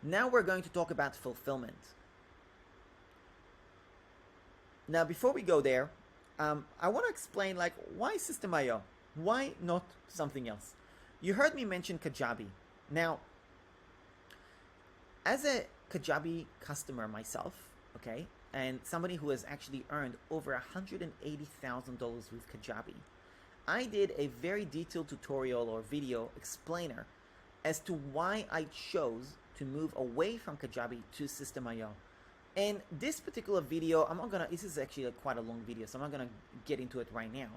Now we're going to talk about fulfillment. Now, before we go there, I want to explain why System.io? Why not something else? You heard me mention Kajabi. Now, as a Kajabi customer myself, okay, and somebody who has actually earned over $180,000 with Kajabi, I did a very detailed tutorial or video explainer as to why I chose to move away from Kajabi to System.io. And this particular video, I'm not gonna, this is actually quite a long video, so I'm not gonna get into it right now,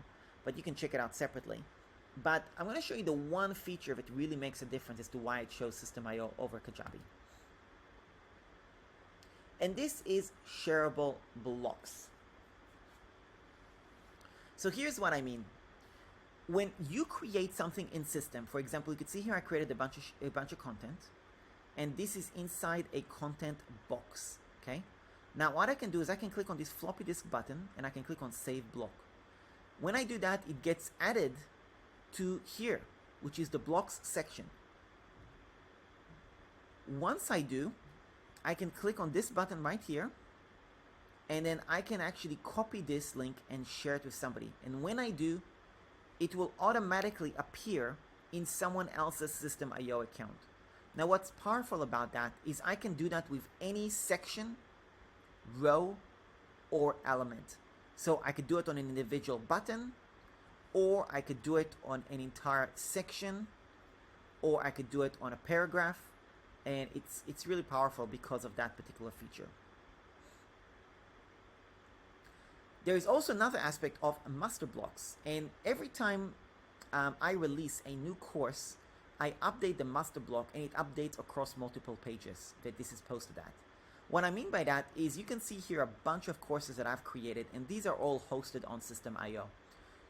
but you can check it out separately. But I'm gonna show you the one feature that really makes a difference as to why I chose System.io over Kajabi. And this is shareable blocks. So here's what I mean. When you create something in System, for example, you can see here I created a bunch of content, and this is inside a content box. Okay. Now what I can do is I can click on this floppy disk button and I can click on Save Block. When I do that, it gets added to here, which is the blocks section. Once I do, I can click on this button right here, and then I can actually copy this link and share it with somebody. And when I do, it will automatically appear in someone else's System.io account. Now what's powerful about that is I can do that with any section, row, or element. So I could do it on an individual button, or I could do it on an entire section, or I could do it on a paragraph, and it's really powerful because of that particular feature. There is also another aspect of master blocks, and every time I release a new course, I update the master block and it updates across multiple pages that this is posted at. What I mean by that is you can see here a bunch of courses that I've created, and these are all hosted on System.io.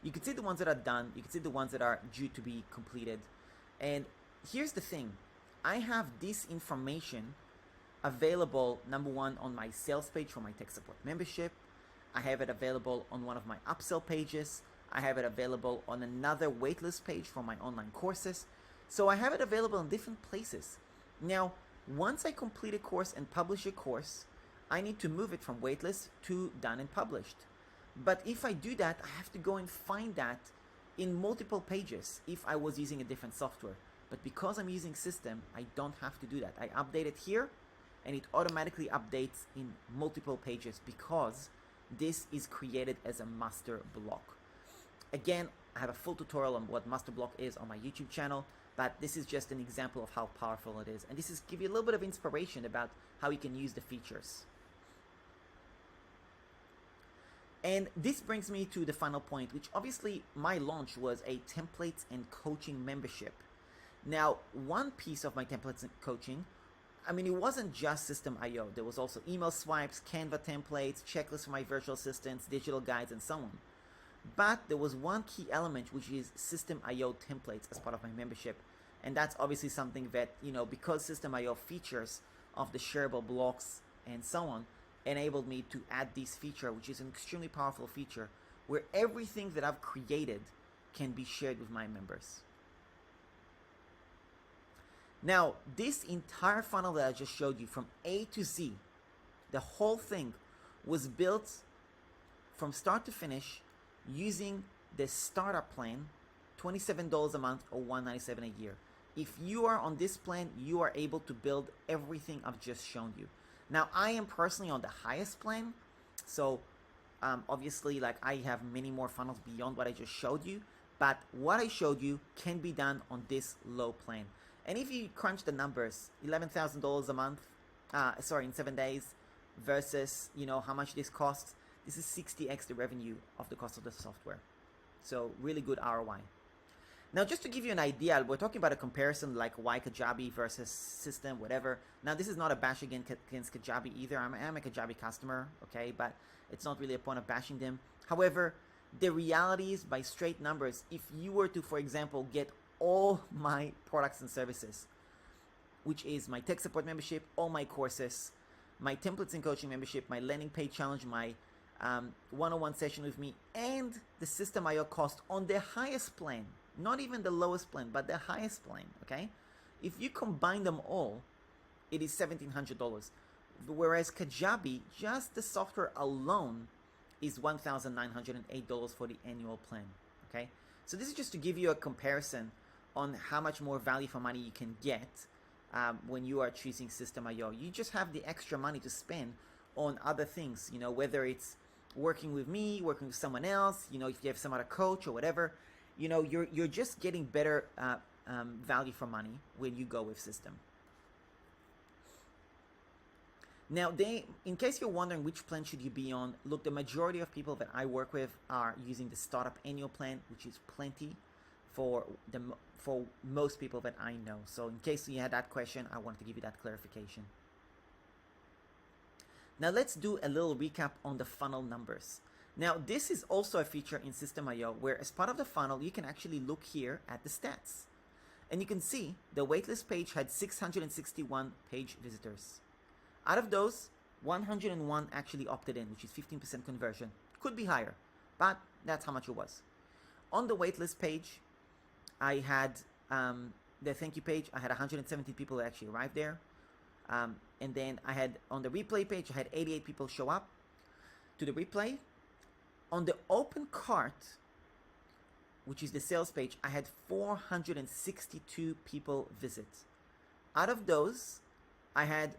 You can see the ones that are done, you can see the ones that are due to be completed. And here's the thing, I have this information available, number one, on my sales page for my tech support membership. I have it available on one of my upsell pages. I have it available on another waitlist page for my online courses. So I have it available in different places. Now, once I complete a course and publish a course, I need to move it from waitlist to done and published. But if I do that, I have to go and find that in multiple pages if I was using a different software. But because I'm using System, I don't have to do that. I update it here, and it automatically updates in multiple pages because this is created as a master block. Again, I have a full tutorial on what master block is on my YouTube channel, but this is just an example of how powerful it is. And this is give you a little bit of inspiration about how you can use the features. And this brings me to the final point, which obviously my launch was a templates and coaching membership. Now, one piece of my templates and coaching, I mean, it wasn't just System.io. There was also email swipes, Canva templates, checklists for my virtual assistants, digital guides, and so on. But there was one key element, which is System.io templates as part of my membership. And that's obviously something that, because System.io features of the shareable blocks and so on, enabled me to add this feature, which is an extremely powerful feature where everything that I've created can be shared with my members. Now, this entire funnel that I just showed you from A to Z, the whole thing was built from start to finish using the startup plan, $27 a month or $197 a year. If you are on this plan, you are able to build everything I've just shown you. Now, I am personally on the highest plan, so obviously I have many more funnels beyond what I just showed you, but what I showed you can be done on this low plan. And if you crunch the numbers, $11,000 a month, in 7 days, versus how much this costs, this is 60x the revenue of the cost of the software. So really good ROI. Now, just to give you an idea, we're talking about a comparison like why Kajabi versus System, whatever. Now, this is not a bash against Kajabi either. I'm a Kajabi customer, okay, but it's not really a point of bashing them. However, the reality is, by straight numbers, if you were to, for example, get all my products and services, which is my tech support membership, all my courses, my templates and coaching membership, my landing page challenge, my one-on-one session with me, and the System.io cost on the highest plan, not even the lowest plan, but the highest plan, okay? If you combine them all, it is $1,700. Whereas Kajabi, just the software alone, is $1,908 for the annual plan. Okay, so this is just to give you a comparison on how much more value for money you can get when you are choosing System.io. You just have the extra money to spend on other things, you know, whether it's working with me, working with someone else, you know, if you have some other coach or whatever, you know, you're just getting better value for money when you go with System. Now, in case you're wondering which plan should you be on, look, the majority of people that I work with are using the startup annual plan, which is plenty for most people that I know. So in case you had that question, I wanted to give you that clarification. Now let's do a little recap on the funnel numbers. Now this is also a feature in System.io where as part of the funnel, you can actually look here at the stats. And you can see the waitlist page had 661 page visitors. Out of those, 101 actually opted in, which is 15% conversion. Could be higher, but that's how much it was. On the waitlist page, I had the thank you page, I had 117 people that actually arrived there. And then I had on the replay page, I had 88 people show up to the replay. On the open cart, which is the sales page, I had 462 people visit. Out of those, I had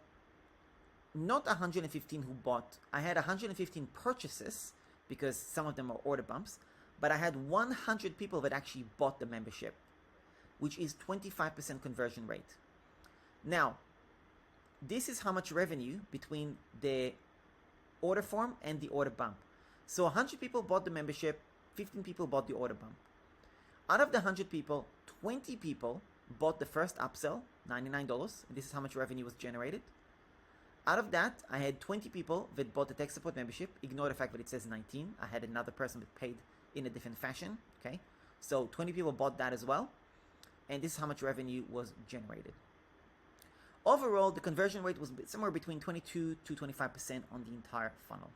not 115 who bought. I had 115 purchases because some of them are order bumps, but I had 100 people that actually bought the membership, which is 25% conversion rate. Now, this is how much revenue between the order form and the order bump. So 100 people bought the membership, 15 people bought the order bump. Out of the 100 people, 20 people bought the first upsell, $99. This is how much revenue was generated. Out of that, I had 20 people that bought the tech support membership. Ignore the fact that it says 19. I had another person that paid in a different fashion. Okay, so 20 people bought that as well. And this is how much revenue was generated. Overall, the conversion rate was somewhere between 22 to 25% on the entire funnel.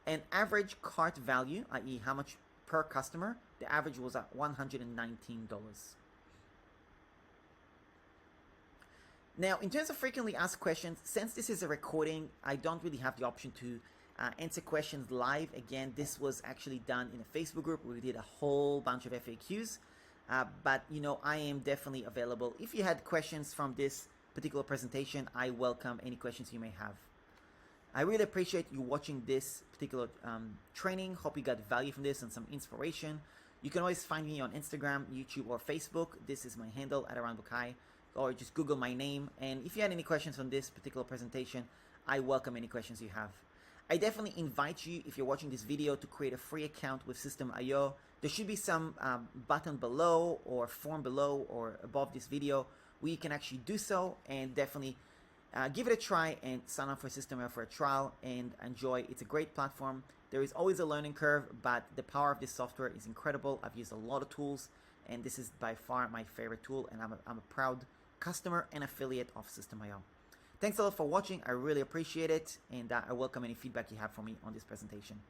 And average cart value, i.e. how much per customer, the average was at $119. Now, in terms of frequently asked questions, since this is a recording, I don't really have the option to answer questions live. Again, this was actually done in a Facebook group where we did a whole bunch of FAQs. But, you know, I am definitely available. If you had questions from this particular presentation, I welcome any questions you may have. I really appreciate you watching this particular training. Hope you got value from this and some inspiration. You can always find me on Instagram, YouTube, or Facebook. This is my handle at Eran Bukai, or just Google my name. And if you had any questions on this particular presentation, I welcome any questions you have. I definitely invite you, if you're watching this video, to create a free account with System.io. There should be some button below or form below or above this video where you can actually do so, and definitely give it a try and sign up for System.io for a trial and enjoy. It's a great platform. There is always a learning curve, but the power of this software is incredible. I've used a lot of tools, and this is by far my favorite tool, and I'm a proud customer and affiliate of System.io. Thanks a lot for watching. I really appreciate it, and I welcome any feedback you have for me on this presentation.